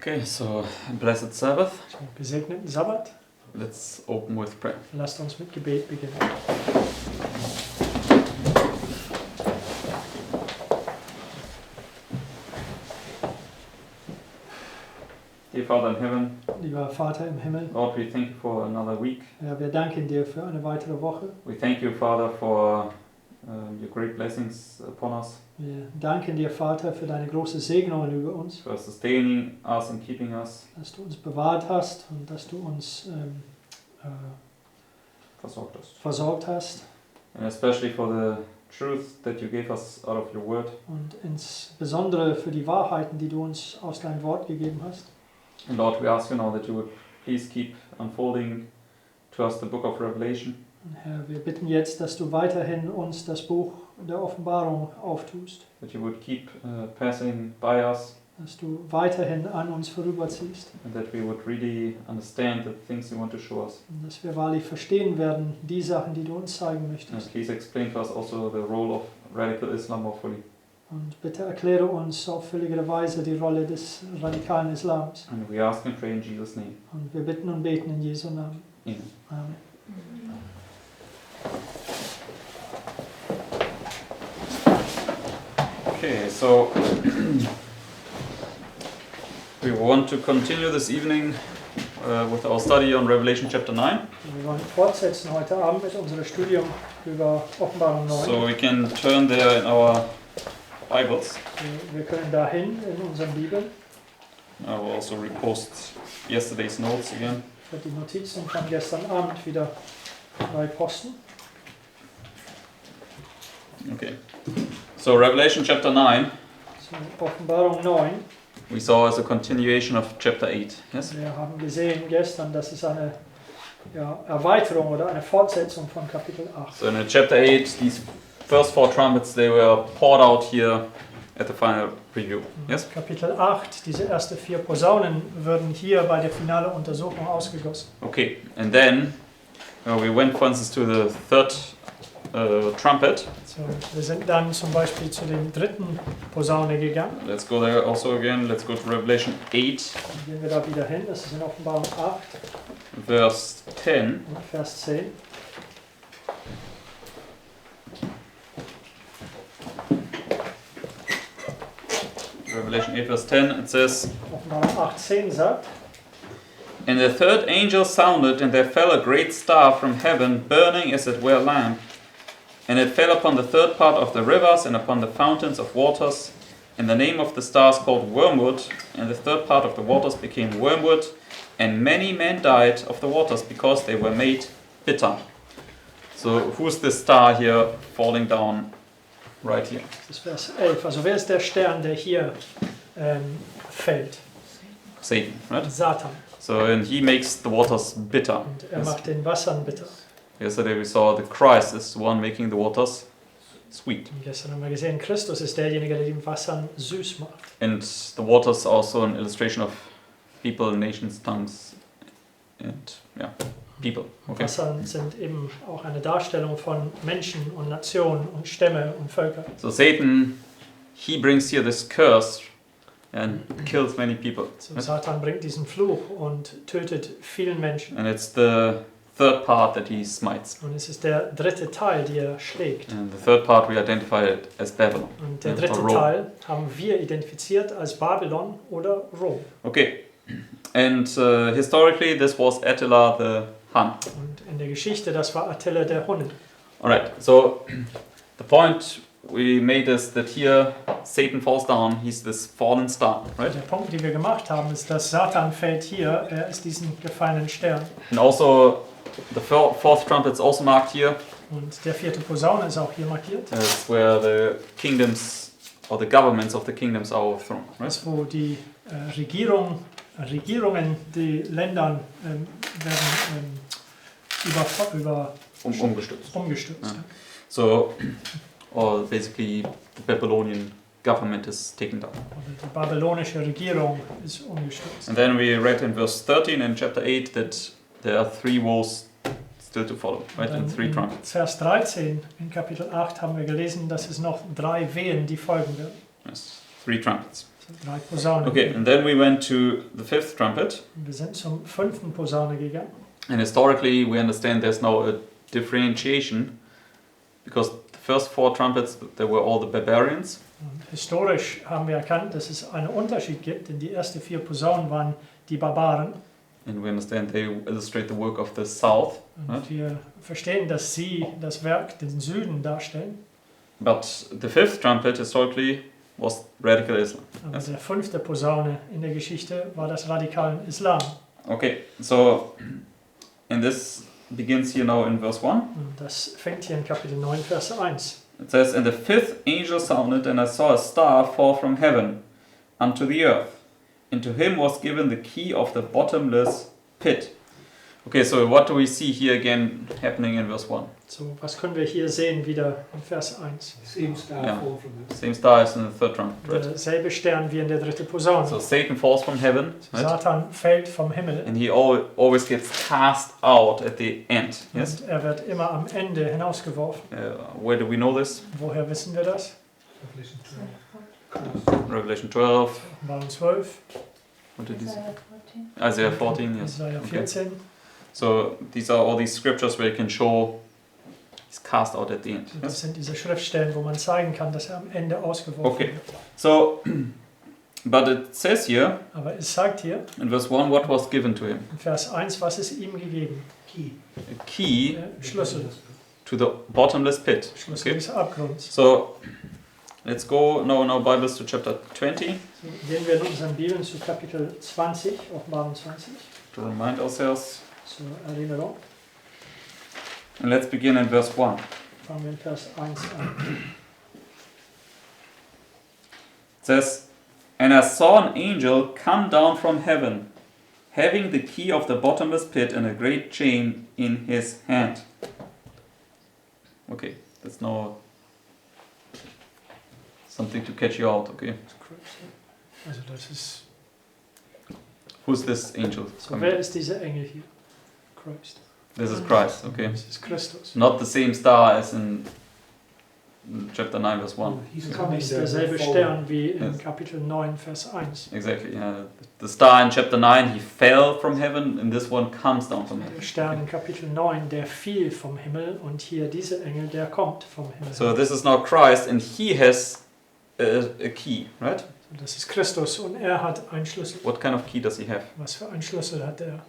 Okay, so blessed Sabbath. Gesegneten Sabbat. Let's open with prayer. Lasst uns mit Gebet beginnen. Dear Father in heaven, Lieber Vater im Himmel, Lord, we thank you for another week. ja, wir danken dir für eine weitere Woche. We thank you, Father, for your great blessings upon us, Wir danken dir, Vater, für deine große Segnungen über uns, for sustaining us and keeping us, dass du uns bewahrt hast und dass du uns versorgt hast. and especially for the truth that you gave us out of your word. Und insbesondere für die Wahrheiten, die du uns aus deinem Wort gegeben hast. And Lord, we ask you now that you would please keep unfolding to us the book of Revelation. Und Herr, wir bitten jetzt, dass du weiterhin uns das Buch der Offenbarung auftust, That you would keep passing by us, dass du weiterhin an uns vorüberziehst and that we would really understand the things you want to show us. und dass wir wahrlich verstehen werden, die Sachen, die du uns zeigen And möchtest. please explain to us also the role of radical Islam more fully. Und bitte erkläre uns auf völligere Weise die Rolle des radikalen Islams. And we ask and pray in Jesus' name. Und wir bitten und beten in Jesu Namen. Amen. Amen. Okay, so we want to continue this evening with our study on Revelation chapter 9. Wir wollen fortsetzen heute Abend mit unserem Studium über Offenbarung 9. So we can turn there in our Bibles. Wir können dahin in unseren Bibeln. I will also repost yesterday's notes again. Ich werde die Notizen von gestern Abend wieder neu posten. Okay. So Revelation chapter 9, So, Offenbarung 9. we saw as a continuation of chapter 8. Yes? Wir haben gesehen gestern, dass es eine Erweiterung oder eine Fortsetzung von Kapitel 8. So in chapter 8, these first four trumpets, they were poured out here at the final review. Yes? Kapitel 8, diese ersten 4 Posaunen würden hier bei der finalen Untersuchung ausgegossen. Okay, and then we went, for instance, to the third trumpet. So, wir sind dann zum Beispiel zu dem dritten Posaune gegangen. Let's go there also again. Let's go to Revelation 8, Dann gehen wir da wieder hin. Das ist in Offenbarung 8, verse 10. Vers 10. Revelation 8, verse 10, it says, Offenbarung 8, 10 sagt: And the third angel sounded, and there fell a great star from heaven, burning as it were a lamp. And it fell upon the third part of the rivers, and upon the fountains of waters. And the name of the star is called Wormwood, and the third part of the waters became wormwood. And many men died of the waters, because they were made bitter. So who's this star here falling down right here? Das ist Vers 11. Also wer ist der Stern, der hier fällt? Satan, right? Satan. So, and he makes the waters bitter. Und macht den Wassern bitter. Yesterday we saw that Christ is the one making the waters sweet. Und gestern haben wir gesehen, Christus ist derjenige, der die Wassern süß macht. And the waters are also an illustration of people, nations, tongues, and people. Okay. Wassern sind eben auch eine Darstellung von Menschen und Nationen und Stämme und Völker. So Satan, he brings here this curse and kills many people. So, Satan bringt diesen Fluch und tötet vielen Menschen. And it's the third part that he smites. Und es ist der dritte Teil, die er schlägt. And the third part we identified as Babylon. Und der or dritte Rome. Teil haben wir identifiziert als Babylon oder Rom. Okay. And historically this was Attila the Hun. Und in der Geschichte, das war Attila der Hun. Alright, so the point we made is that here Satan falls down, he's this fallen star, right? Der Punkt, den wir gemacht haben, ist, dass Satan fällt hier, er ist diesen gefallenen Stern. And also the fourth trumpet is also marked here. Und der vierte Posaune ist auch hier markiert. It's where the kingdoms or the governments of the kingdoms are overthrown, right? Das, wo die Regierungen, die Ländern werden Umgestürzt. umgestürzt. Ja. So, or basically the Babylonian government is taken down. Oder die babylonische Regierung ist umgestürzt. And then we read in verse 13 in chapter 8 that there are 3 woes still to follow, right? And 3 trumpets. Vers 13 in Kapitel 8 haben wir gelesen, dass es noch 3 Wehen, die folgen werden. Yes, 3 trumpets. 3 Posaunen. Okay, and then we went to the fifth trumpet. Wir sind zum 5. Posaune gegangen. And historically, we understand there's now a differentiation because the first 4 trumpets, they were all the barbarians. Und historisch haben wir erkannt, dass es einen Unterschied gibt, denn die ersten 4 Posaunen waren die Barbaren. And we understand they illustrate the work of the south. Und Right? wir verstehen, dass sie das Werk den Süden darstellen. But the fifth trumpet historically was radical Islam. Aber Yes. der 5. Posaune in der Geschichte war das radikale Islam. Okay, so and this begins here now in verse 1. Und das fängt hier in Kapitel 9, Vers 1. It says, "And the fifth angel sounded, and I saw a star fall from heaven unto the earth. And to him was given the key of the bottomless pit." Okay, so what do we see here again happening in verse 1? So, was können wir hier sehen wieder in Vers 1? Same star Yeah. fall from heaven. Same star as in the third trumpet, right? Derselbe Stern wie in der 3. Posaune. So Satan falls from heaven, right? Satan fällt vom Himmel And he always gets cast out at the end. Yes. und er wird immer am Ende hinausgeworfen. Where do we know this? Woher wissen wir das? Revelation 12. Revelation 12. Offenbarung 12, What did he say? Isaiah 14. Isaiah 14. Yes. Jesaja Okay. 14. So these are all these scriptures where you can show he's cast out at the end. Das Yes? sind diese Schriftstellen, wo man zeigen kann, dass er am Ende ausgeworfen Okay. wird. So, but it says here Aber es sagt hier in verse 1 what was given to him. in Vers 1, was ist ihm gegeben? Key. A key Der Schlüssel. to the bottomless pit. Schlüssel Okay. des Abgrunds. So let's go now in our Bibles to chapter 20 So, gehen wir in unseren Bibeln zu Kapitel 20, Offenbarung 20, to remind ourselves. zur Erinnerung. And let's begin in verse 1. Fangen wir in Vers 1 an. It says, "And I saw an angel come down from heaven, having the key of the bottomless pit and a great chain in his hand." Okay, that's now something to catch you out, okay? Also das ist, Who's this angel? so wer ist dieser Engel hier? Christ. This is Christ, okay? Das ist Christus. Not the same star as in chapter 9, verse 1. He's Das coming ist there derselbe before. Stern wie in Yes. Kapitel 9, Vers 1. Exactly, yeah. The star in chapter 9, he fell from heaven, and this one comes down from Der heaven. Stern in Kapitel 9, der fiel vom Himmel und hier dieser Engel, der kommt vom Himmel. So this is now Christ, and he has a key, right? So, das ist Christus und er hat einen Schlüssel. What kind of key does he have? Was für einen Schlüssel hat er?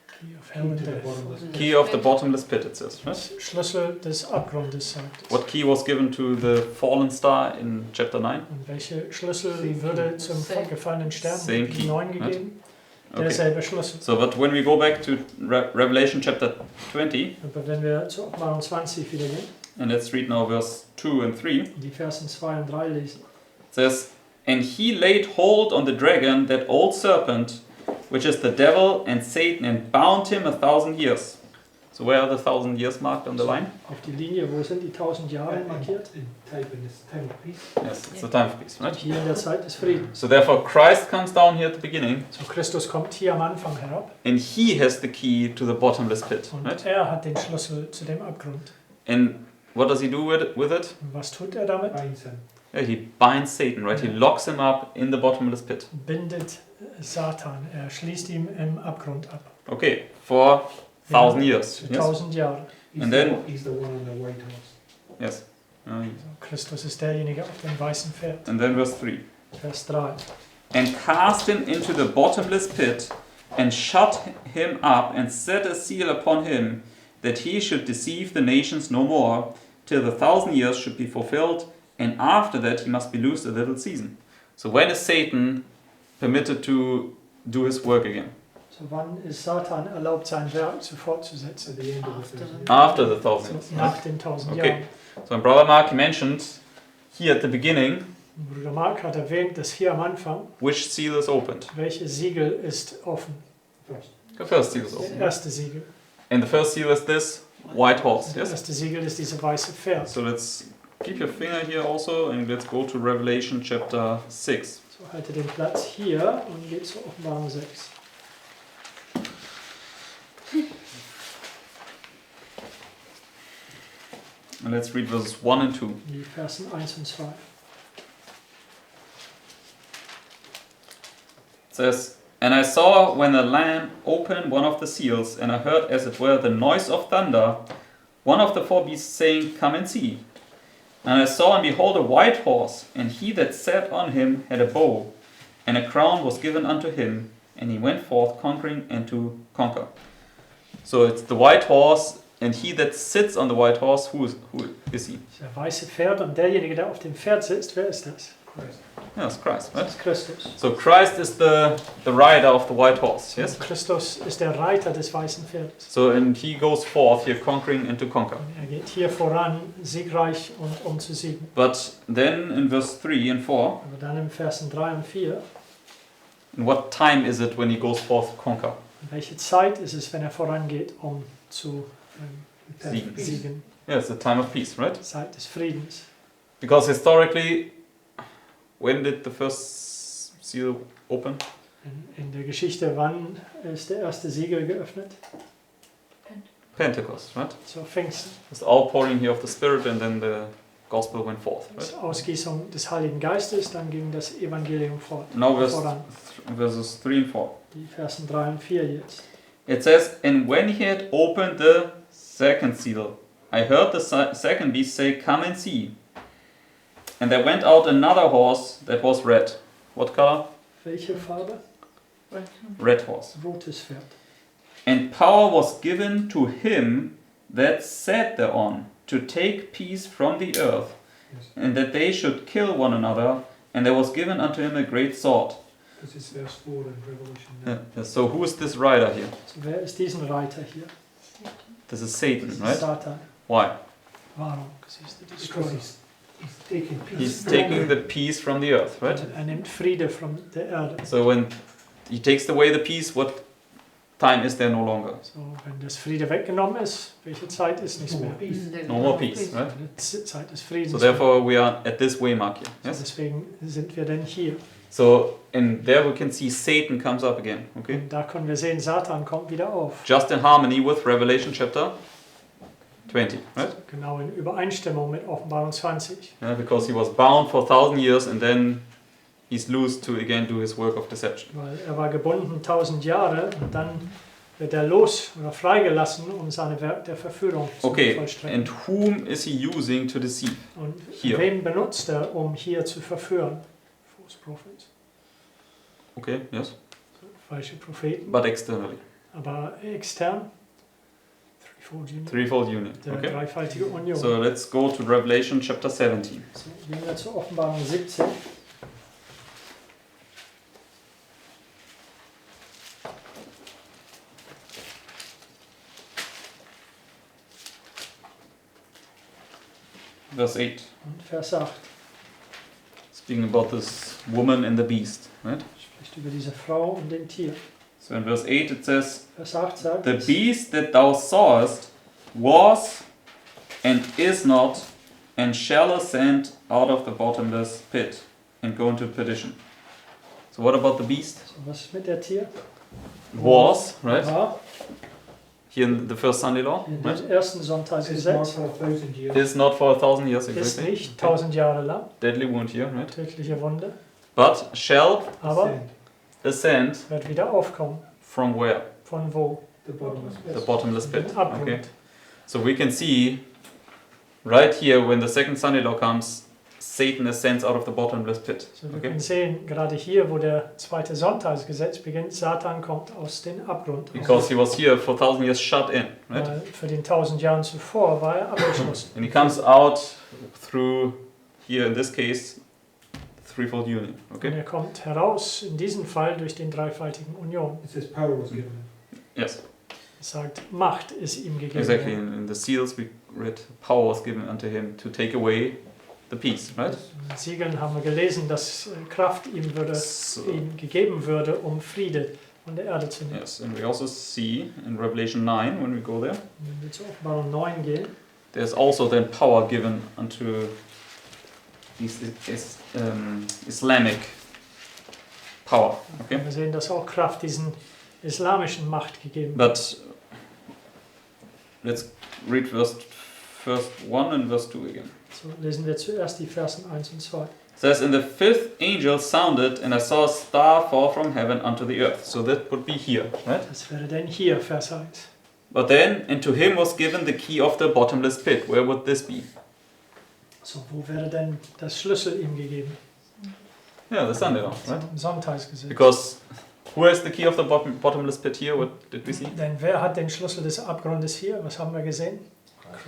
Key of Key Hell and to the Death. bottomless pit. Key of the bottomless pit, it says, right? Das Schlüssel des Abgrundes, sagt es. What key was given to the fallen star in chapter 9? Und welche Schlüssel Same würde key. zum gefallenen Stern Same in key, 9 right? gegeben? Okay. Derselbe Schlüssel. So, but when we go back to Revelation chapter 20, Aber wenn wir zu Offenbarung 20 wieder gehen, and let's read now verse 2 and 3, die Versen 2 und 3 lesen. it says, "And he laid hold on the dragon, that old serpent, which is the devil and Satan, and bound him 1,000 years." So where are the 1,000 years marked on the line? Auf die Linie, wo sind die 1000 Jahre markiert? In type in this time of peace. Yes, it's the time of peace, right? Hier in der Zeit des Friedens. So therefore Christ comes down here at the beginning, So Christus kommt hier am Anfang herab and he has the key to the bottomless pit, und right? er hat den Schlüssel zu dem Abgrund. And what does he do with it? Und was tut er damit? Binds him. Yeah, he binds Satan, right? He locks him up in the bottomless pit. Bindet Satan. Er schließt ihn im Abgrund ab. Okay, for 1,000 years. Für Yes. 1000 Jahre. He's, And the, then- he's the one on the white horse. Yes. Also Christus ist derjenige auf dem weißen Pferd. And then verse 3. Vers 3. "And cast him into the bottomless pit, and shut him up, and set a seal upon him, that he should deceive the nations no more, till the 1,000 years should be fulfilled, and after that he must be loosed a little season." So when is Satan permitted to do his work again? So wann ist Satan erlaubt, sein Werk fortzusetzen? At the end of the After first the- year. After the 1,000 So years. Right? nach den 1000 Okay. Jahren. So Brother Mark, he mentioned here at the beginning, Bruder Mark hat erwähnt, dass hier am Anfang, which seal is opened. welches Siegel ist offen? First. The first seal is Das open. erste Siegel. And the first seal is this white horse. Das Yes? erste Siegel ist diese weiße Pferd. So let's keep your finger here also, and let's go to Revelation chapter 6. So halte den Platz hier und geht zur Offenbarung 6. And let's read verses 1 and 2. Die Versen 1 und 2. says, "And I saw when the Lamb opened one of the seals, and I heard as it were the noise of thunder, one of the four beasts saying, Come and see. And I saw and behold a white horse, and he that sat on him had a bow, and a crown was given unto him, and he went forth conquering and to conquer." So it's the white horse, and he that sits on the white horse, who is he? Das weiße Pferd und derjenige, der auf dem Pferd sitzt, wer ist das? Christ. Yeah, it's Christ, Das right? ist Christus. So Christ is the rider of the white horse, yes? Und Christus ist der Reiter des weißen Pferdes. So and he goes forth here conquering and to conquer. Und er geht hier voran, siegreich und um zu siegen. But then in verse 3 and 4, Aber dann im Versen 3 und 4, in what time is it when he goes forth to conquer? welche Zeit ist es, wenn er vorangeht, um zu Siegen. siegen? Yeah, it's a time of peace, right? Zeit des Friedens. Because historically, when did the first seal open? In der Geschichte, wann ist der erste Siegel geöffnet? Pentecost, right? Zur Pfingsten. It's outpouring here of the Spirit and then the gospel went forth, right? Das Ausgießung des Heiligen Geistes, dann ging das Evangelium Now voran. verses 3 and 4. Die Versen 3 und 4 jetzt. It says, "And when he had opened the second seal, I heard the second beast say, Come and see. And there went out another horse that was red." What color? Welche Farbe? Red horse. Rotes Pferd. "And power was given to him that sat thereon, to take peace from the earth, Yes. and that they should kill one another, and there was given unto him a great sword." This is verse 4 in Revelation 9. Yeah. So who is this rider here? So, wer ist diesen Reiter hier? This is Satan, Das ist right? Satan. Why? Warum? Siehst du, das Because he's taking peace. He's taking the peace from the earth, right? Er nimmt Friede von der Erde. So when he takes away the peace, what time is there no longer? So, wenn das Friede weggenommen ist, welche Zeit ist nichts No mehr? more peace. No more peace, right? Eine Zeit des Friedens. So therefore we are at this waymark here. So, Yes. deswegen sind wir denn hier. So in there we can see Satan comes up again. Okay. Und da können wir sehen, Satan kommt wieder auf. Just in harmony with Revelation chapter 20, right? Genau in Übereinstimmung mit Offenbarung 20. Yeah, because he was bound for 1,000 years and then he's loosed to again do his work of deception. Weil er war gebunden 1000 Jahre und dann wird er los oder freigelassen, um seine Werk der Verführung zu Okay. vollstrecken. And whom is he using to deceive? Und Hier. wen benutzt er, um hier zu verführen? False prophets. Okay. Yes. Falsche Propheten. But externally, Aber extern, Threefold Union, threefold union. der Okay. dreifaltige Union. So let's go to Revelation chapter 17. So, gehen wir zur Offenbarung 17. Verse 8. Und Vers 8 Speaking about this woman and the beast, right? spricht über diese Frau und den Tier. So in verse 8 it says, Vers 8 sagt, "The es, beast that thou sawest was and is not and shall ascend out of the bottomless pit and go into perdition." So what about the beast? so, was ist mit der Tier? Was, right? War Here in the first Sunday law, in right? dem ersten This is not Sonntagsgesetz for 1,000 years. Is not for 1,000 years ist exactly. nicht 1000 Jahre lang, Deadly wound here, right? tödliche Wunde, But shall aber Ascend. ascend wird wieder aufkommen. from where? Von wo? The bottomless The pit. bottomless pit. Den Abgrund. Okay. So we can see right here when the second Sunday law comes, Satan ascends out of the bottomless pit. So, wir Okay. können sehen, gerade hier, wo der zweite Sonntagsgesetz beginnt, Satan kommt aus dem Abgrund. Because he was here for 1,000 years shut in, right? Weil für den 1000 Jahren zuvor war er abgeschlossen. And he comes out through, here in this case, threefold union. Und Okay? er kommt heraus, in diesem Fall, durch den dreifaltigen Union. It says power was given. Yes, Es sagt, Macht ist ihm gegeben. exactly. worden. In the seals we read, power was given unto him to take away the peace, right? In den Siegeln haben wir gelesen, dass Kraft So, ihm gegeben würde, um Friede von der Erde zu nehmen. yes, and we also see in Revelation 9, when we go there, Und wenn wir zur Offenbarung 9 gehen, there's also then power given unto these Islamic power. Okay? können wir sehen, dass auch Kraft diesen islamischen Macht gegeben wird. But let's read first 1 and verse 2 again. So lesen wir zuerst die Versen 1 und 2. It says, and the fifth angel sounded, and I saw a star fall from heaven unto the earth. So that would be here, right? Das wäre dann hier, Vers 1. But then, and to him was given the key of the bottomless pit. Where would this be? So, wo wäre denn das Schlüssel ihm gegeben? Yeah, the Sunday law, So, right? im Sonntagsgesetz. Because who has the key of the bottomless pit here? What did we see? Denn wer hat den Schlüssel des Abgrundes hier? Was haben wir gesehen?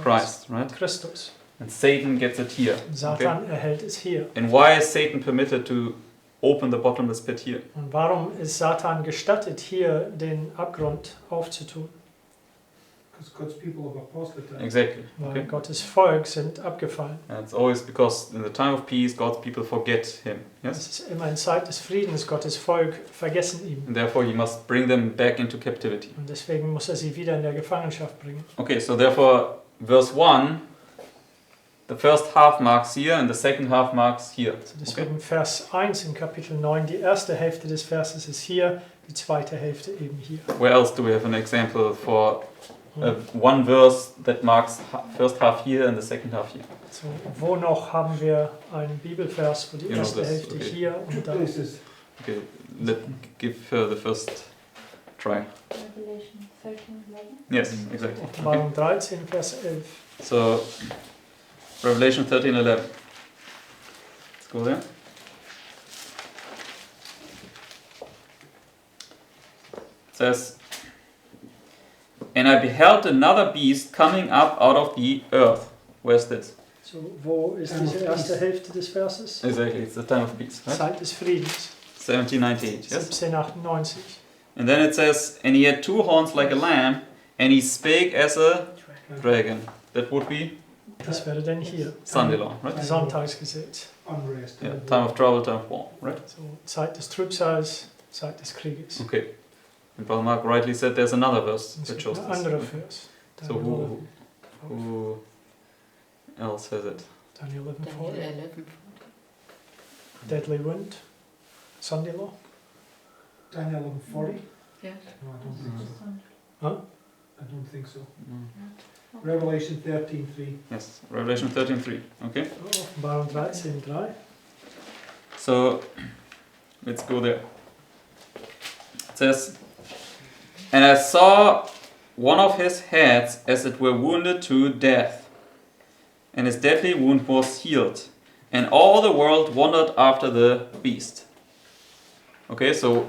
Christ, right? Christus. And Satan gets it here. Satan erhält es hier. And why is Satan permitted to open the bottomless pit here? Und warum ist Satan gestattet, hier den Abgrund aufzutun? Because God's people have apostatized. Exactly. Weil Okay. Gottes Volk sind abgefallen. And it's always because in the time of peace, God's people forget him. Es Yes? ist immer in Zeit des Friedens, Gottes Volk vergessen ihn. And therefore, he must bring them back into captivity. Und deswegen muss er sie wieder in der Gefangenschaft bringen. Okay, so therefore, verse 1, the first half marks here and the second half marks here. Also deswegen Vers 1 in Kapitel 9, die erste Hälfte des Verses ist hier, die zweite Hälfte eben hier. Where else do we have an example for one verse that marks first half here and the second half here? So, wo noch haben wir einen Bibelvers, wo die You know erste this, Hälfte okay. hier und Two dann places. Okay, give her the first try. Revelation 13:11. Yes, exactly. Okay. Offenbarung 13, Vers 11. So, Revelation 13:11. Let's go there. It says, and I beheld another beast coming up out of the earth. Where's this? So, wo ist diese erste Hälfte des Verses? Exactly, it's the time of peace, right? Zeit des Friedens, 1798, yes? 1798. And then it says, and he had two horns like a lamb, and he spake as a dragon. That would be Das wäre dann hier. Sunday law, right? Sonntagsgesetz. Unrest. Yeah, time of trouble, time of war, right? So, Zeit des Trübsals, Zeit des Krieges. Okay. And Brother Mark rightly said there's another verse Es that gibt shows ein this. anderer Vers. So who else has it? Daniel 11:4. Daniel 11. Deadly Wind. Sunday Law. Daniel 11:40? Yes. No, I don't think so. Huh? I don't think so. No. Revelation 13:3. Yes, Revelation 13:3. Okay. Offenbarung 13:3. So let's go there. It says, and I saw one of his heads as it were wounded to death, and his deadly wound was healed, and all the world wondered after the beast. Okay, so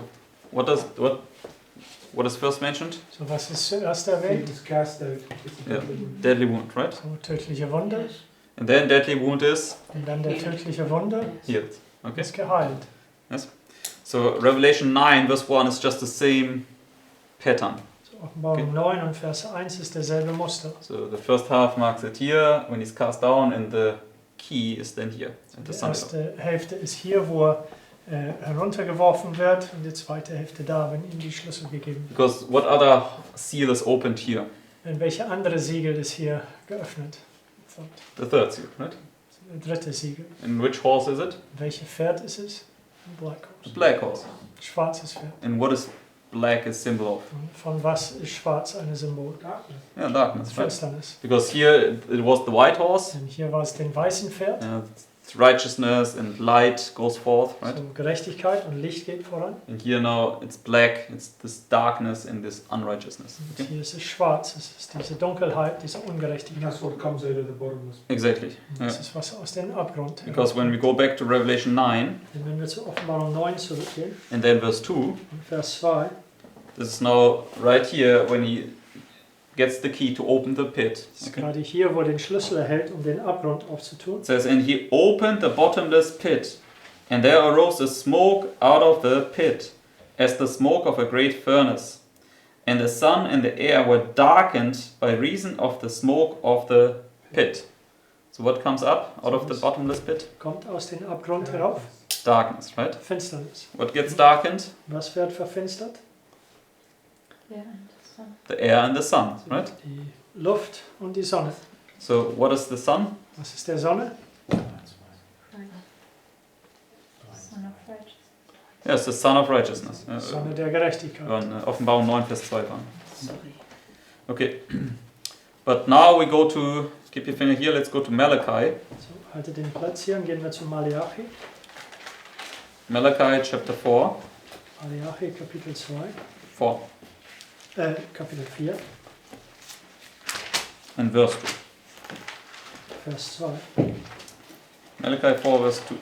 what is first mentioned? So, was ist zuerst He erwähnt? was cast out. It's a Yeah, deadly wound. deadly wound, right? So, tödliche Wunde. Yes. And then deadly wound is Und dann der tödliche Wunde healed. Okay. ist geheilt. So Revelation 9 verse 1 is just the same pattern. So, Offenbarung 9 und Vers 1 ist derselbe Muster. So the first half marks it here when he's cast down, and the key is then here at the Die Sunday law. erste Hälfte ist hier, wo er heruntergeworfen wird, und die zweite Hälfte da, wenn ihm die Schlüssel gegeben wird. Because what other seal is opened here? Denn welche andere Siegel ist hier geöffnet? So, The third seal, right? der dritte Siegel. And which horse is it? Welches Pferd ist es? Ein Black The Horse. black horse. Schwarzes Pferd. And what is black a symbol of? Und von was ist schwarz ein Symbol? Darkness. Yeah, darkness, right? Finsternis. Because here it was the white horse. Denn hier war es den weißen Pferd. Righteousness and light goes forth, right? So Gerechtigkeit und Licht geht voran. And here now it's black, it's this darkness and this unrighteousness. Und Okay? hier ist es schwarz. Es ist diese Dunkelheit, diese And Ungerechtigkeit. that's what comes out of the bottomless. Exactly. Und Yeah. das ist was aus dem Abgrund. Because when we go back to Revelation 9 Denn wenn wir zur Offenbarung 9 zurückgehen, and then verse 2, in Vers 2, this is now right here when he gets the key to open the pit. ist Okay? gerade hier, wo er den Schlüssel erhält, um den Abgrund aufzutun. It says, and he opened the bottomless pit, and there arose a smoke out of the pit, as the smoke of a great furnace. And the sun and the air were darkened by reason of the smoke of the pit. So what comes up out of the bottomless pit? Kommt aus dem Abgrund herauf. Darkness, right? Finsternis. What gets darkened? Was wird verfinstert? Yeah, and the sun. The air and the sun, right? Die Luft und die Sonne. So what is the sun? Was ist der Sonne? Christ. Son of righteousness. Yes, the Son of Righteousness. Sonne der Gerechtigkeit. Offenbarung 9, Vers 2 waren. Sorry. Okay. But now we go to, keep your finger here, let's go to Malachi. So, haltet den Platz hier und gehen wir zu Malachi. Malachi chapter 4. Malachi Kapitel 2. 4 Kapitel 4, and verse 2. Vers 2. Malachi 4 verse 2.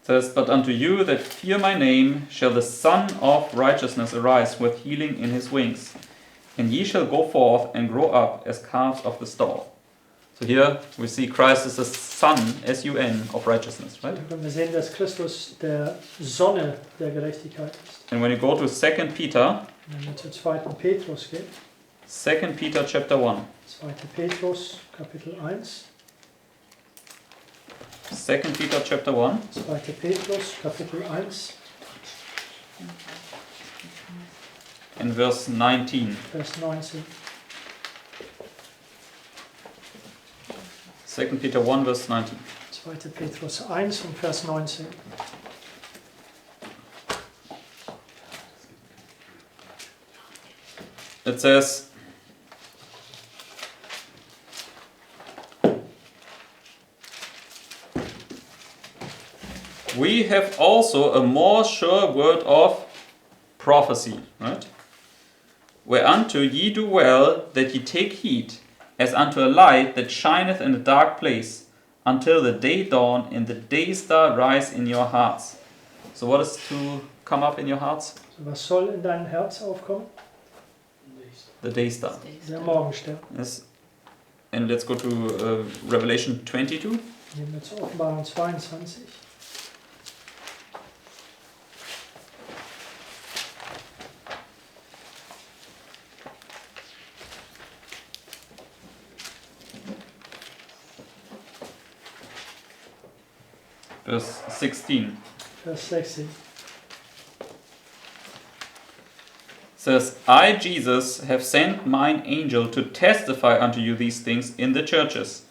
Says, but unto you that fear my name shall the Son of Righteousness arise with healing in his wings, and ye shall go forth and grow up as calves of the stall. So here we see Christ is the Son, S-U-N, of righteousness, right? Da können wir sehen, dass Christus der Sonne der Gerechtigkeit ist. And when you go to 2 Peter, Wenn wir zu 2. Petrus gehen, 2 Peter chapter 1. 2. Petrus Kapitel 1, 2 Peter chapter 1. 2. Petrus Kapitel 1, In verse 19. Vers 19. 2 Peter 1 verse 19. 2. Petrus 1 und Vers 19. It says, we have also a more sure word of prophecy, right? Whereunto ye do well that ye take heed, as unto a light that shineth in a dark place, until the day dawn and the day star rise in your hearts. So what is to come up in your hearts? So, was soll in deinem Herz aufkommen? The day star. Der Morgenstern. Yes. And let's go to Revelation 22. Gehen wir zur Offenbarung 22. Verse 16. Vers 16. Says, I, Jesus, have sent mine angel to testify unto you these things in the churches.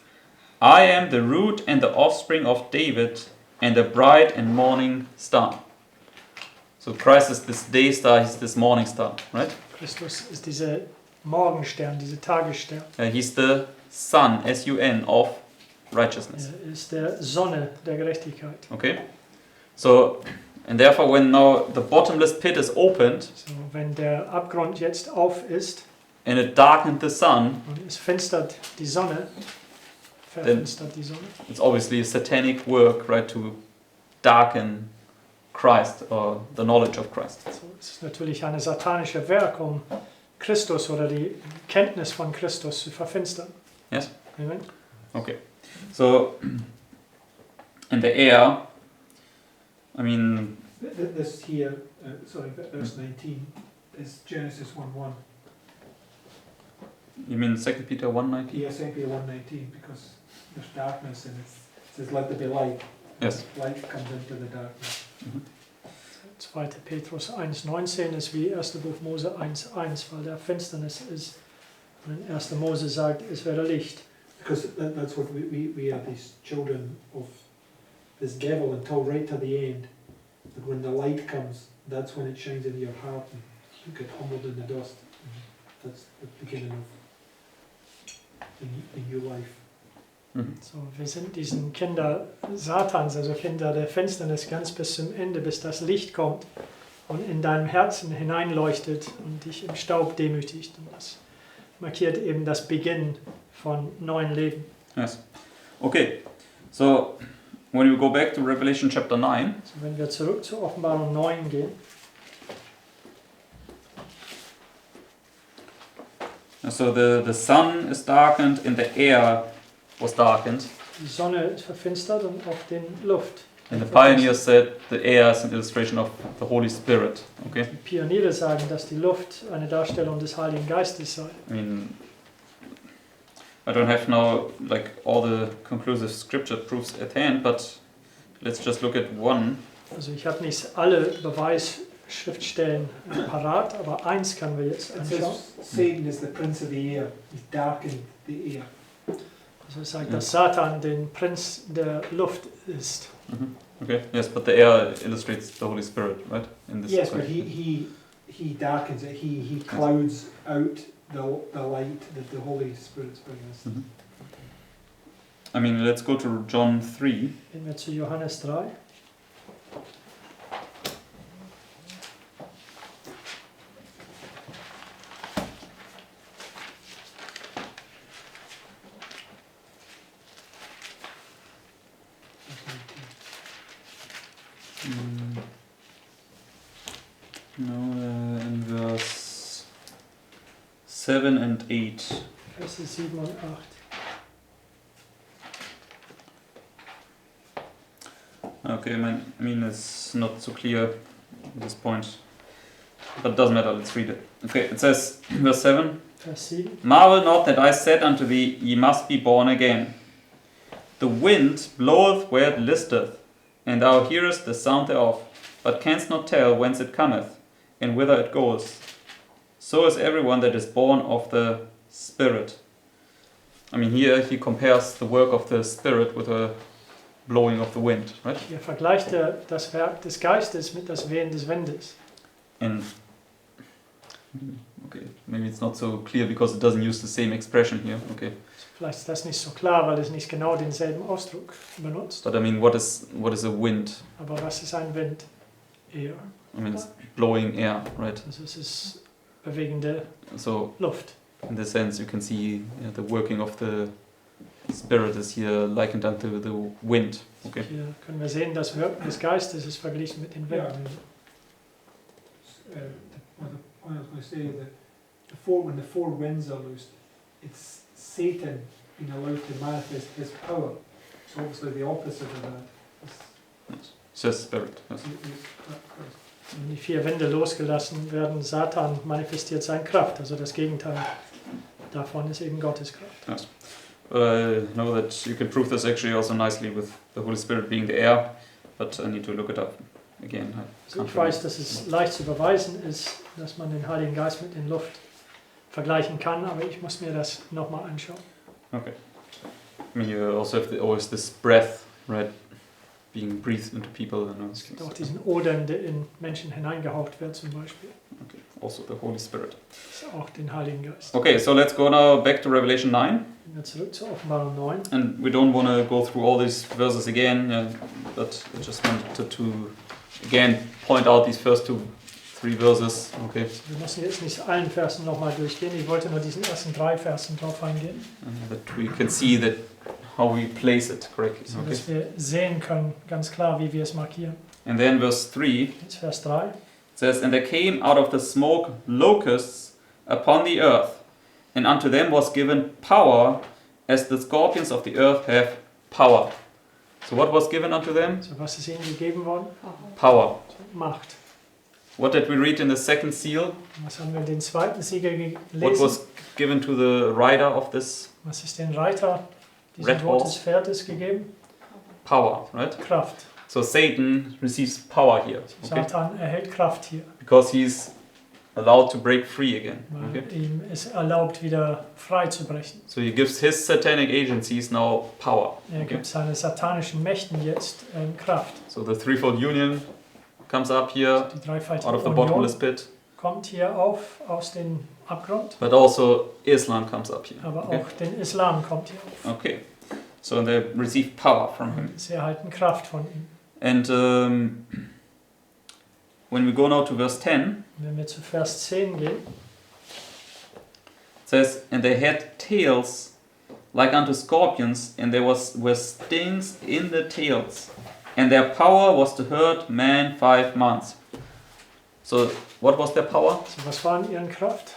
I am the root and the offspring of David, and the bright and morning star. So Christ is this day star, he's this morning star, right? Christus ist dieser Morgenstern, dieser Tagesstern. He's the Son, S-U-N, of righteousness. Er ist der Sonne der Gerechtigkeit. Okay? So, and therefore when now the bottomless pit is opened, So, wenn der Abgrund jetzt auf ist and it darkened the sun, und es finstert die Sonne, verfinstert die Sonne, it's obviously a satanic work, right, to darken Christ or the knowledge of Christ. so, es ist natürlich eine satanische Werk, um Christus oder die Kenntnis von Christus zu verfinstern. Yes? Amen. Okay. So, in the air, I mean, This here, verse 19, is Genesis 1:1. you mean 2 Peter 1:19? Yeah, 2 Peter 1:19, because there's darkness and it says, let there be light. Yes. Light comes into the darkness. 2. Petrus 1,19 ist wie 1. Buch Mose 1,1, weil da Finsternis ist. Und in 1. Mose sagt, es werde Licht. Because that's what we are, these children of this devil, until right to the end. That when the light comes, that's when it shines in your heart and you get humbled in the dust. That's the beginning of the new life. So, wir sind diesen Kinder Satans, also Kinder der Finsternis, ganz bis zum Ende, bis das Licht kommt und in deinem Herzen hineinleuchtet und dich im Staub demütigt. Und das markiert eben das Beginn von neuen Leben. Yes. Okay. So, when we go back to Revelation chapter 9, So, wenn wir zurück zur Offenbarung 9 gehen, so the sun is darkened and the air was darkened. die Sonne ist verfinstert und auch die Luft. And the pioneers said the air is an illustration of the Holy Spirit. Okay? Die Pioniere sagen, dass die Luft eine Darstellung des Heiligen Geistes sei. I mean, I don't have now like all the conclusive scripture proofs at hand, but let's just look at one. Also ich habe nicht alle Beweisschriftstellen parat, aber eins können wir jetzt It anschauen. says Satan is the prince of the air. He's darkened the air. Also es sagt, dass Satan den Prinz der Luft ist. Okay, yes, but the air illustrates the Holy Spirit, right? In this Yes, but section. he darkens it. He clouds out the light that the Holy Spirit's bringing us. I mean, let's go to John 3. Gehen wir zu Johannes 3. In verse 7 and 8. Verse 7 und 8. Okay, I mean it's not so clear at this point, but it doesn't matter, let's read it. Okay, it says, verse 7, Vers 7. Marvel not that I said unto thee, Ye must be born again. The wind bloweth where it listeth, and thou hearest the sound thereof, but canst not tell whence it cometh, and whither it goeth. So is everyone that is born of the Spirit. I mean, here he compares the work of the Spirit with a blowing of the wind, right? Hier vergleicht das Werk des Geistes mit das Wehen des Windes. And okay, maybe it's not so clear because it doesn't use the same expression here. Okay, Vielleicht ist das nicht so klar, weil es nicht genau denselben Ausdruck benutzt. but I mean, what is a wind? Aber was ist ein Wind? Air. I mean, it's blowing air, right? Also es ist bewegende So Luft. in this sense, you can see the working of the Spirit is here likened unto the wind. Okay. Hier können wir sehen, das Wirken des Geistes ist verglichen mit den Winden. What I was going to say, when the four winds are loosed, it's Satan being allowed to manifest his power. So obviously the opposite of that is It's just Spirit. Yes. Wenn die 4 Winde losgelassen werden, Satan manifestiert seine Kraft. Also das Gegenteil davon ist eben Gottes Kraft. But I know that you can prove this actually also nicely with the Holy Spirit being the air, but I need to look it up again. Also ich weiß, dass es leicht zu beweisen ist, dass man den Heiligen Geist mit der Luft vergleichen kann, aber ich muss mir das nochmal anschauen. Okay. I mean, you also have always this breath, right, being breathed into people. And Es gibt auch diesen Odem, der in Menschen hineingehaucht wird zum Beispiel. okay. Also the Holy Spirit. Das ist auch den Heiligen Geist. Okay, so let's go now back to Revelation 9. Gehen wir zurück zur Offenbarung 9. And we don't want to go through all these verses again, but I just wanted to again point out these first 3 verses. Okay. Wir müssen jetzt nicht allen Versen nochmal durchgehen. Ich wollte nur diesen ersten 3 Versen drauf eingehen, That we can see that how we place it correctly. so Okay. dass wir sehen können, ganz klar, wie wir es markieren. And then verse 3 Jetzt Vers 3. says, And there came out of the smoke locusts upon the earth, and unto them was given power, as the scorpions of the earth have power. So what was given unto them? So, was ist ihnen gegeben worden? Power. Macht. What did we read in the second seal? Was haben wir in den zweiten Siegel What gelesen? was given to the rider of this? Was ist den Reiter dieses Red Wortes horse. Pferdes gegeben? Power, right? Kraft. So Satan receives power here, okay? Satan erhält Kraft hier, Because he's allowed to break free again. weil Okay? ihm es erlaubt, wieder frei zu brechen. So he gives his satanic agencies now power. Er Okay? gibt seinen satanischen Mächten jetzt Kraft. So the threefold union comes up here Die dreifaltige out of the Union bottomless pit, kommt hier auf aus dem Abgrund, but also Islam comes up here. aber Okay? auch den Islam kommt hier auf. Okay. So they receive power from him. Sie erhalten Kraft von ihm. And when we go now to verse 10, Wenn wir zu Vers 10 gehen, it says, And they had tails like unto scorpions, and there were stings in the tails, and their power was to hurt man 5 months. So what was their power? so was war in ihren Kraft?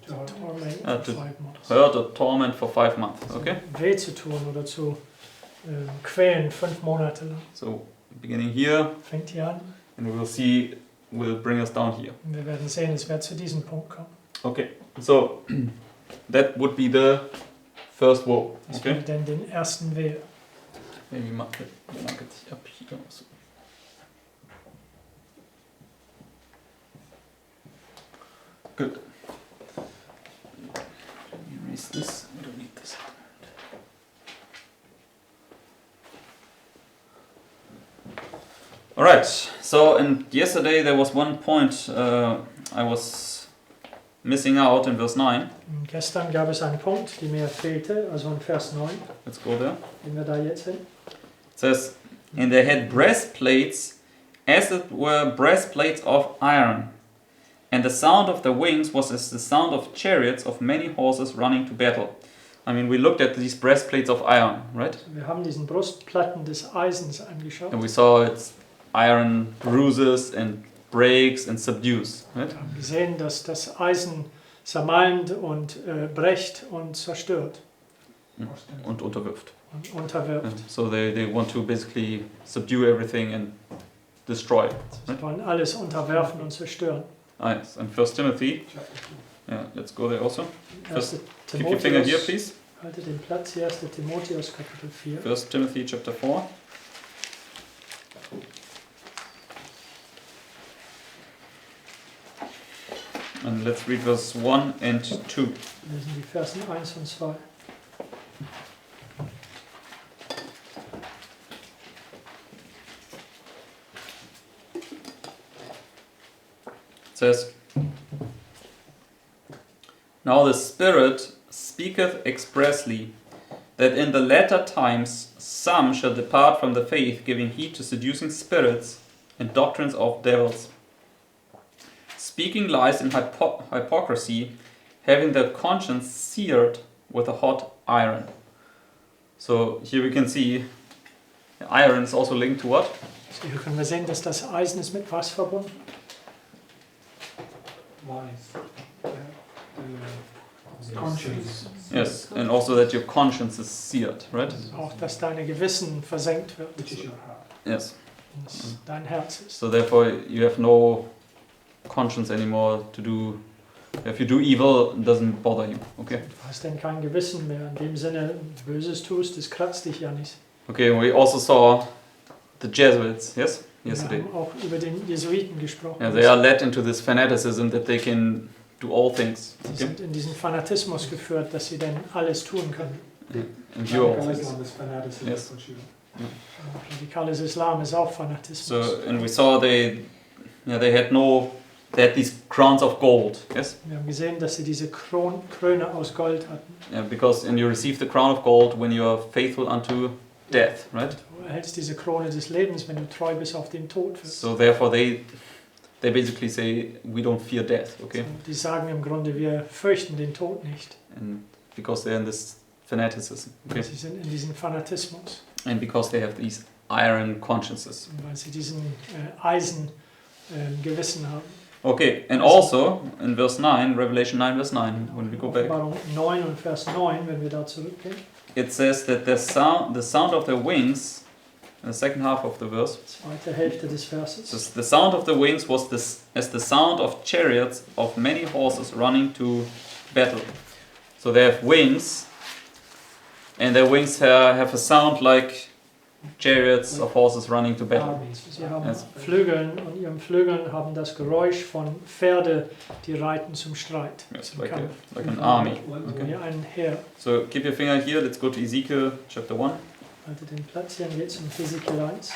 To Torment Ah, for to 5 months. Hurt or torment for 5 months. Okay? Weh zu tun oder zu quälen 5 Monate lang. So beginning here, Fängt hier an and we will see, will bring us down here. und wir werden sehen, es wird zu diesem Punkt kommen. Okay, so that would be the first woe. Das Okay? wäre dann den ersten Wehe. Maybe mark it up here also. Good. Let me erase this. We don't need this. Alright, so and yesterday there was one point I was missing out in verse 9. Und gestern gab es einen Punkt, der mir fehlte, also in Vers 9. Let's go there. Gehen wir da jetzt hin. It says, and they had breastplates as it were breastplates of iron. And the sound of their wings was as the sound of chariots of many horses running to battle. I mean, we looked at these breastplates of iron, right? Wir haben diesen Brustplatten des Eisens angeschaut. And we saw its iron bruises and breaks and subdues, right? Wir haben gesehen, dass das Eisen zermalmt und brecht und zerstört Und unterwirft. und unterwirft. And so they want to basically subdue everything and destroy. Sie wollen alles unterwerfen und zerstören. Yes. And 1 Timothy, Chapter 2. yeah, let's go there also. 1. Keep your finger here, Timotheus, please. halte den Platz hier, 1. Timotheus Kapitel 4. 1 Timothy chapter 4. And let's read verse 1 and 2. Wir lesen die Versen 1 und 2. It says, now the Spirit speaketh expressly, that in the latter times some shall depart from the faith, giving heed to seducing spirits and doctrines of devils, speaking lies in hypocrisy, having their conscience seared with a hot iron. So here we can see the iron is also linked to what? So, hier können wir sehen, dass das Eisen ist mit was verbunden? Lies. Conscience. Yes, and also that your conscience is seared, right? Auch, dass dein Gewissen versenkt wird. Which is your heart. Yes. Und dass dein Herz ist. So therefore you have no conscience anymore to do. If you do evil, it doesn't bother you. Okay. Du hast dann kein Gewissen mehr. In dem Sinne, wenn du Böses tust, das kratzt dich ja nicht. Okay. We also saw the Jesuits. Yes. Yesterday. Wir haben auch über den Jesuiten gesprochen. Yeah, they are led into this fanaticism that they can do all things. Sie Okay. sind in diesen Fanatismus geführt, dass sie dann alles tun können. And you also. Radicalism is fanaticism Yes. for sure. Radikales Islam ist auch Fanatismus. So and we saw they had these crowns of gold. Yes. Wir haben gesehen, dass sie diese Krone aus Gold hatten. Yeah, because and you receive the crown of gold when you are faithful unto death, right? Du erhältst diese Krone des Lebens, wenn du treu bist auf den Tod. So therefore they basically say we don't fear death, okay? So, die sagen im Grunde, wir fürchten den Tod nicht. And because they're in this fanaticism, okay? Sie sind in diesem Fanatismus. And because they have these iron consciences. Und weil sie diesen Eisen Gewissen haben. Okay, and also in verse 9, Revelation 9 verse 9, when we go back, Offenbarung 9 und Vers 9, wenn wir da zurückgehen. it says that the sound of their wings, in the second half of the verse, Zweite Hälfte des Verses. says the sound of the wings was as the sound of chariots of many horses running to battle. So they have wings, and their wings have a sound like chariots of horses running to battle. Sie haben Yes. Flügeln und ihren Flügeln haben das Geräusch von Pferde, die reiten zum Streit, Yes, zum like Kampf. an army. Wie ein Heer. So keep your finger here. Let's go to Ezekiel chapter 1. Halte den Platz hier und geht zum Hesekiel 1.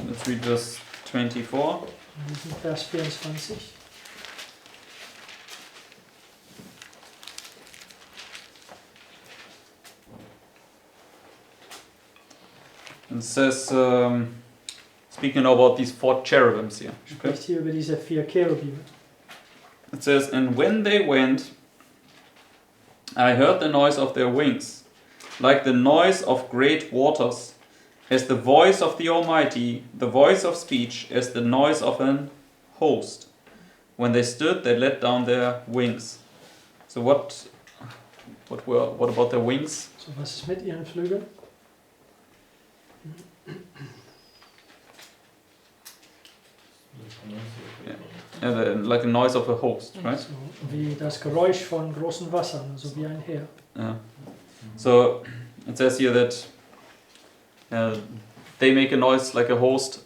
Let's read verse 24. In diesem Vers 24. It says, speaking about these 4 cherubims here. Spricht hier über diese 4 Cherubime. It says, and when they went, I heard the noise of their wings, like the noise of great waters, as the voice of the Almighty, the voice of speech, as the noise of an host. When they stood, they let down their wings. So what about their wings? So, was ist mit ihren Flügeln? Yeah, like the noise of a host, right? So, wie das Geräusch von großen Wassern, also wie ein Heer. Yeah. So it says here that they make a noise like a host,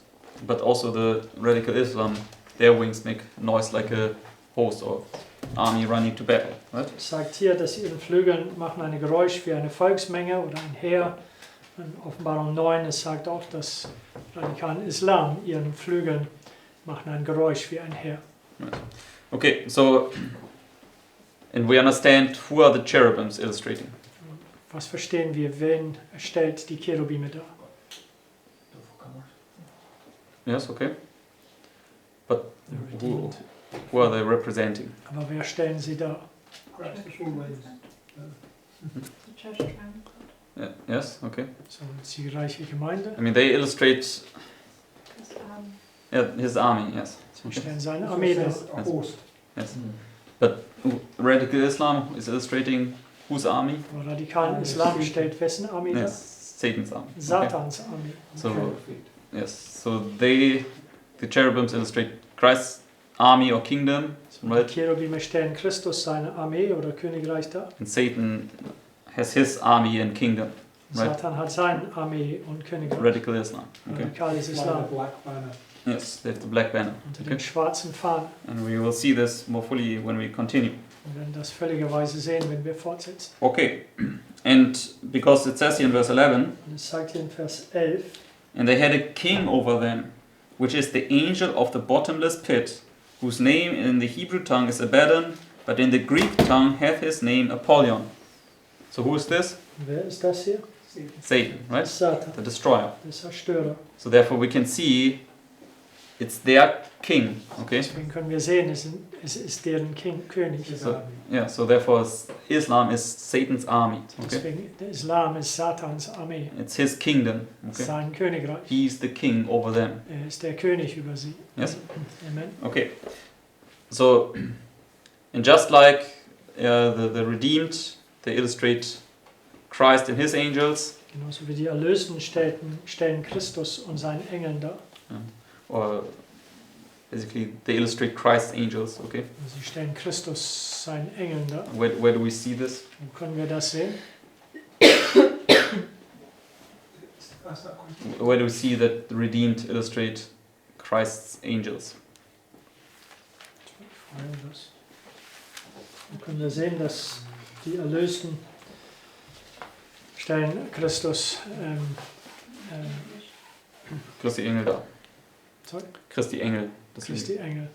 but also the radical Islam, their wings make noise like a host, or army running to battle, right? Es sagt hier, dass ihre Flügel machen ein Geräusch wie eine Volksmenge oder ein Heer. In Offenbarung 9, es sagt auch, dass radikalen Islam ihren Flügeln machen ein Geräusch wie ein Heer. Okay, so, and we understand who are the cherubims illustrating. Was verstehen wir? Wen stellt die Cherubime dar? Yes, okay. But The who, Redeemed. who are they representing? Aber wer stellen sie dar? Christ the full length. The church triumph. Yes, okay. So, die reiche Gemeinde. I mean, they illustrate His arm. his army, yes. Sie stellen seine Also Armee it dar. says a host. Yes. But radical Islam is illustrating whose army? Aber radikalen Islam stellt wessen Armee dar? Yes, Satan's army. Okay. Satans Armee. So, Counterfeit. yes, so the cherubims illustrate Christ's army or kingdom, So, right? die Cherubime stellen Christus seine Armee oder Königreich dar. And Satan has his army and kingdom, right? Satan hat seine Armee und Königreich. Radical Islam. Okay. Radikales Fly Islam. the black banner. Yes, they have the black banner. Unter Okay. den schwarzen Fahnen. And we will see this more fully when we continue. Wir werden das völligerweise sehen, wenn wir fortsetzen. Okay, and because it says here in verse 11, Und es sagt hier in Vers 11, and they had a king over them, which is the angel of the bottomless pit, whose name in the Hebrew tongue is Abaddon, but in the Greek tongue hath his name Apollyon. So who is this? wer ist das hier? Satan, Das right? ist Satan, The destroyer. der Zerstörer. So therefore we can see it's their king, okay? Deswegen können wir sehen, es ist deren König. His So- army. Yeah, so therefore Islam is Satan's army, okay? Deswegen, der Islam ist Satans Armee, It's his kingdom, okay? sein Königreich. He's the king over them. Er ist der König über sie. Yes? Amen. Okay. So, and just like the redeemed, they illustrate Christ and his angels, Genauso wie die Erlösten stellen Christus und seinen Engeln dar. or basically they illustrate Christ's angels, okay? Und sie stellen Christus seinen Engeln dar. Where do we see this? Wo können wir das sehen? Ask that question. Where do we see that the redeemed illustrate Christ's angels? Wo können wir sehen, dass die Erlösten stellen Christus Christi Engel da. sorry? Christi Engel. Das Christi Engel.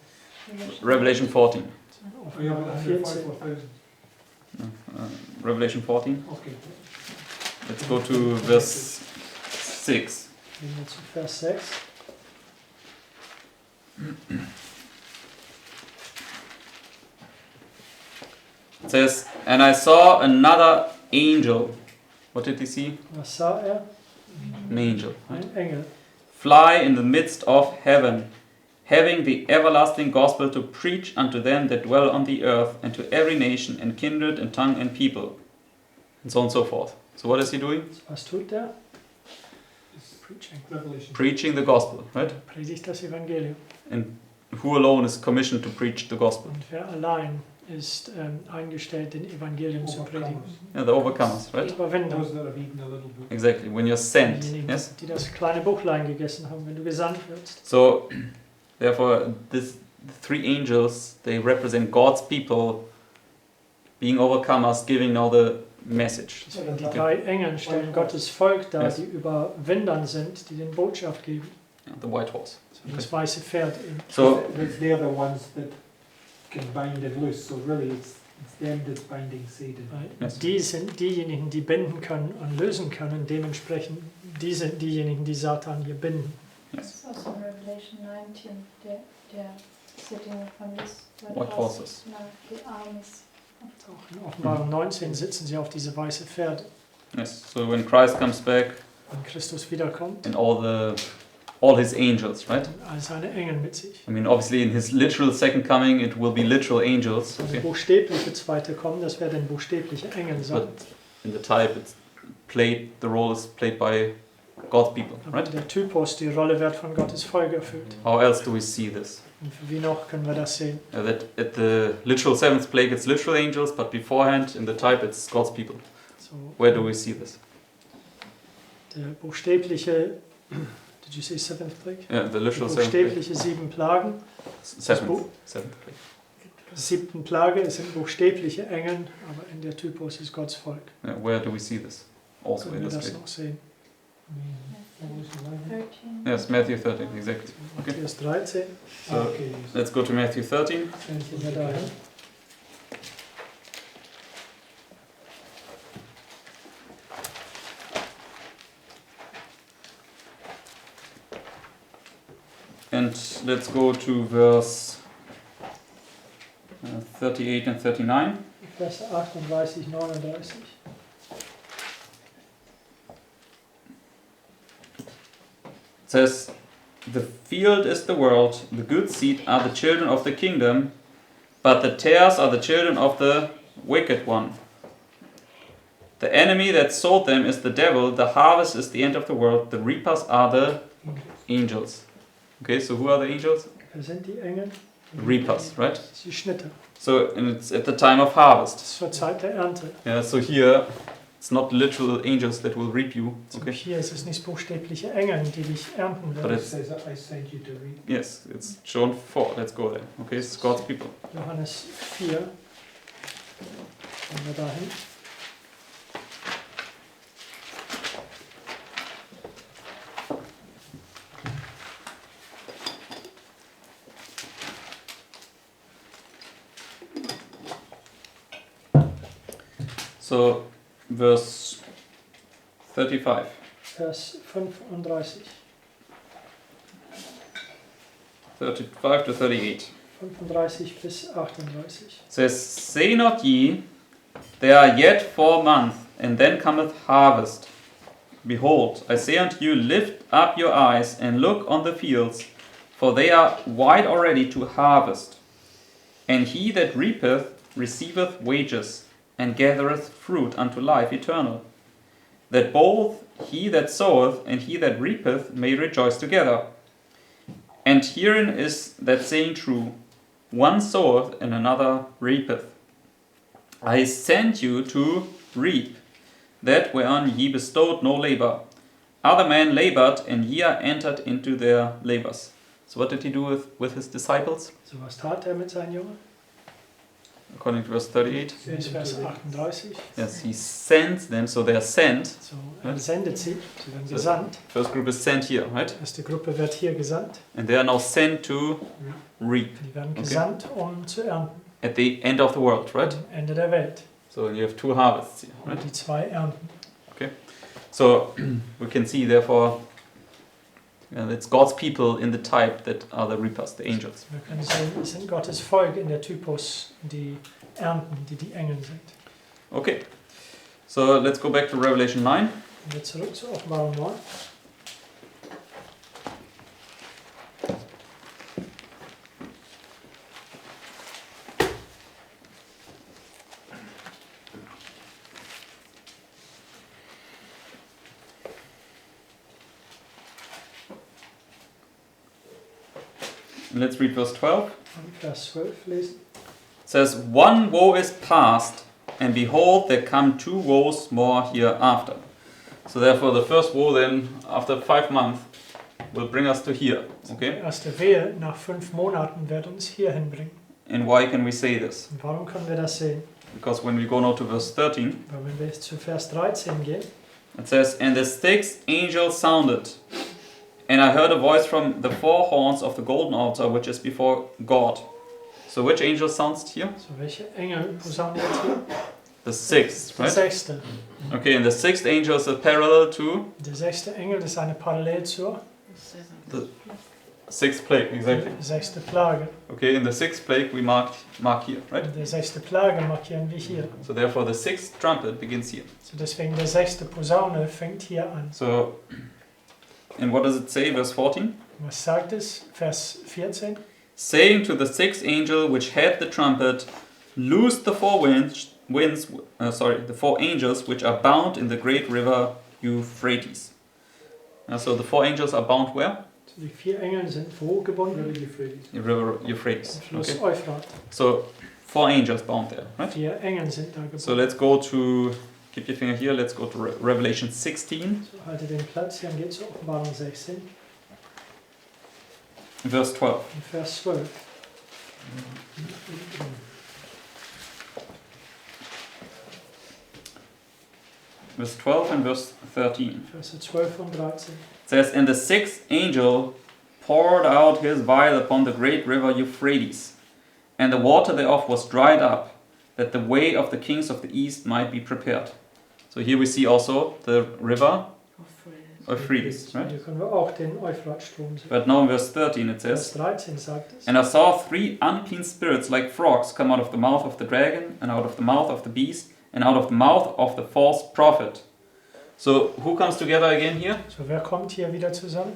Revelation 14. Oh, yeah, but 14. 105,000. Revelation 14. Okay. Let's go to verse 6. Gehen wir zu Vers 6. It says, and I saw another angel. What did he see? Was sah er? An angel. Right? Ein Engel. Fly in the midst of heaven, having the everlasting gospel to preach unto them that dwell on the earth, and to every nation and kindred and tongue and people, and so on and so forth. So what is he doing? Was tut er? It's Preaching. Revelation. Preaching the gospel, right? Predigt das Evangelium. And who alone is commissioned to preach the gospel? Und wer allein ist eingestellt, den Evangelium zu predigen? Overcomers. Yeah, the overcomers, right? Überwinder. Those that have eaten a little bit. Exactly. When you're sent, Diejenigen, yes. die das kleine Buchlein gegessen haben, wenn du gesandt wirst. So, therefore, the three angels, they represent God's people being overcomers, giving now the message. Deswegen die drei Engel stellen Gottes Volk dar, die Überwindern sind, die den Botschaft geben. Yeah, the white horse. So das weiße Pferd eben. So, They're the ones that can bind and loose. So really, it's them that's binding Satan. Yes. Die sind diejenigen, die binden können und lösen können. Dementsprechend, die sind diejenigen, die Satan hier binden. yes, It's also in Revelation 19, they're sitting upon this white horses. Now the armies. Auch in Offenbarung 19 sitzen sie auf diese weiße Pferde. Yes. So when Christ comes back Wenn Christus wiederkommt, and all his angels, right? und all seine Engel mit sich. I mean, obviously, in his literal second coming, it will be literal angels. Also Okay. buchstäbliche zweite kommen, das werden buchstäbliche Engel sein. But in the type, it's the role is played by God's people, Aber right? der Typus, die Rolle wird von Gottes Volk erfüllt. How else do we see this? Und wie noch können wir das sehen? That at the literal seventh plague, it's literal angels, but beforehand, in the type, it's God's people. So, Where do we see this? der buchstäbliche, did you say seventh plague? Yeah, the Die literal seventh plague. buchstäbliche 7 Plagen. Seventh plague. 7. Plage, es sind buchstäbliche Engel, aber in der Typos ist Gottes Volk. Where do we see this? Also Können wir das illustrated. noch sehen? What was the line? 13. Yes, Matthew 13, exactly. Okay. Matthäus 13, So Okay, yes. let's go to Matthew 13. gehen wir dahin. And let's go to verse 38 and 39. Vers 38, 39. It says, "The field is the world, the good seed are the children of the kingdom, but the tares are the children of the wicked one. The enemy that sowed them is the devil, the harvest is the end of the world, the reapers are the angels." Okay, so who are the angels? Wer sind die Engel? Reapers, right? Das ist die Schnitter. So, and it's at the time of harvest. Das ist zur Zeit der Ernte. Yeah, so here, it's not literal angels that will reap you. So Okay. hier ist es nicht buchstäbliche Engel, die dich ernten But werden. It says that I sent you to read. Yes, it's John 4. Let's go there. Okay, it's God's people. Johannes 4. Gehen wir dahin. So, verse 35. Vers 35. 35 to 38. 35 bis 38. Says, "Say not ye, there are yet 4 months, and then cometh harvest. Behold, I say unto you, lift up your eyes, and look on the fields, for they are white already to harvest. And he that reapeth receiveth wages, and gathereth fruit unto life eternal, that both he that soweth and he that reapeth may rejoice together. And herein is that saying true, one soweth and another reapeth. I sent you to reap that whereon ye bestowed no labor. Other men labored, and ye are entered into their labors." So what did he do with his disciples? So was tat er mit seinen Jüngern? According to verse 38. Das ist Vers 38. Yes, he sends them, so they are sent. So, er sendet sie, sie werden gesandt. First group is sent here, right? Die erste Gruppe wird hier gesandt. And they are now sent to reap Die werden Okay. gesandt, um zu ernten. at the end of the world, right? Am Ende der Welt. So you have 2 harvests here, right? Und die 2 ernten. So we can see, therefore, it's God's people in the type that are the reapers, the angels. Wir können sehen, es sind Gottes Volk in der Typus, die ernten, die die Engel sind. Okay, so let's go back to Revelation 9. Und jetzt zurück zu Offenbarung 9. Let's read verse 12. Und Vers 12 lesen. It says, "One woe is past, and behold, there come 2 woes more hereafter." So therefore, the first woe then, after 5 months, will bring us to here. Die Okay? erste Wehe nach 5 Monaten wird uns hier hinbringen. And why can we say this? Und warum können wir das sehen? Because when we go now to verse 13, Weil wenn wir zu Vers 13 gehen, it says, "And the 6th angel sounded, and I heard a voice from the 4 horns of the golden altar which is before God." So which angel sounds here? so welche Engel posaunen jetzt hier? The 6th, Der right? 6. Okay, and the 6th angel is a parallel to Der 6. Engel, das ist eine Parallel zur 6th plague, exactly. 6. Plage. Okay, in the 6th plague we mark here, right? Und der 6. Plage markieren wir hier. So therefore the 6th trumpet begins here. So deswegen der 6. Posaune fängt hier an. So, and what does it say, verse 14? Was sagt es? Vers 14. "Saying to the 6th angel which had the trumpet, loose the 4 the 4 angels which are bound in the great river Euphrates." So the 4 angels are bound where? So die 4 Engel sind wo gebunden? Really afraid. The river Euphrates. Im Fluss Okay. Euphrat. So 4 angels bound there, right? 4 Engel sind da gebunden. So let's go to, keep your finger here, let's go to Revelation 16, So, halte den Platz, dann geht zur Offenbarung 16, verse 12. in Vers 12. verse 12 and verse 13. Verse 12 und 13. It says, "And the sixth angel poured out his vial upon the great river Euphrates, and the water thereof was dried up, that the way of the kings of the east might be prepared." So here we see also the river Euphrates, right? Hier können wir auch den Euphratstrom sehen. But now in verse 13 it Vers says, 13 sagt es. "And I saw 3 unclean spirits like frogs come out of the mouth of the dragon, and out of the mouth of the beast, and out of the mouth of the false prophet." So who comes together again here? So, wer kommt hier wieder zusammen?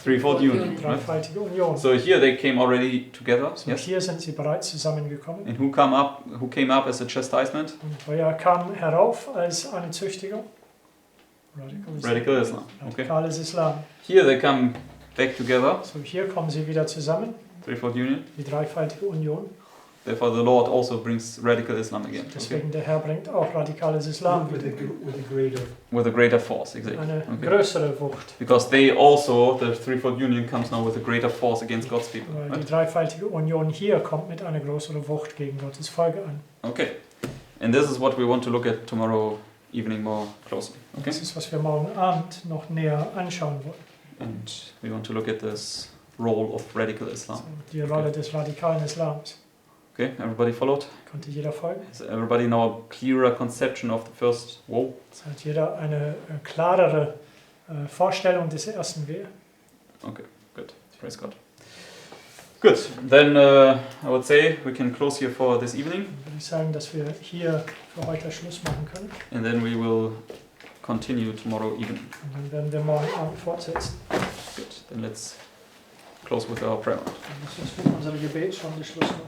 Threefold union, right? Dreifaltige Union. So here they came already together, So, yes? hier sind sie bereits zusammengekommen. And who came up as a chastisement? Und wer kam herauf als eine Züchtigung? Radical Islam. Okay. Radikales Islam. Here they come back together, So, hier kommen sie wieder zusammen, threefold union. die dreifaltige Union. Therefore the Lord also brings radical Islam again. Okay. Deswegen der Herr bringt auch radikales Islam with wieder. a greater. With a greater force, exactly. Eine Okay. größere Wucht. Because they also, the threefold union comes now with a greater force against God's people. Weil Right? die dreifaltige Union hier kommt mit einer größeren Wucht gegen Gottes Folge an. Okay. And this is what we want to look at tomorrow evening more closely. Okay? Das ist, was wir morgen Abend noch näher anschauen wollen. And we want to look at this role of radical Islam. So, die Rolle des radikalen Islams. Okay, everybody followed? Konnte jeder folgen? Has everybody now a clearer conception of the first woe? Es hat jeder eine klarere Vorstellung des ersten Wehe. Okay, good. Praise God. Good. Then I would say we can close here for this evening, Dann würde ich sagen, dass wir hier für heute Schluss machen können. and then we will continue tomorrow evening. Und dann werden wir morgen Abend fortsetzen. Good. Then let's close with our prayer. Dann lass uns mit unserer Gebetsstunde Schluss machen.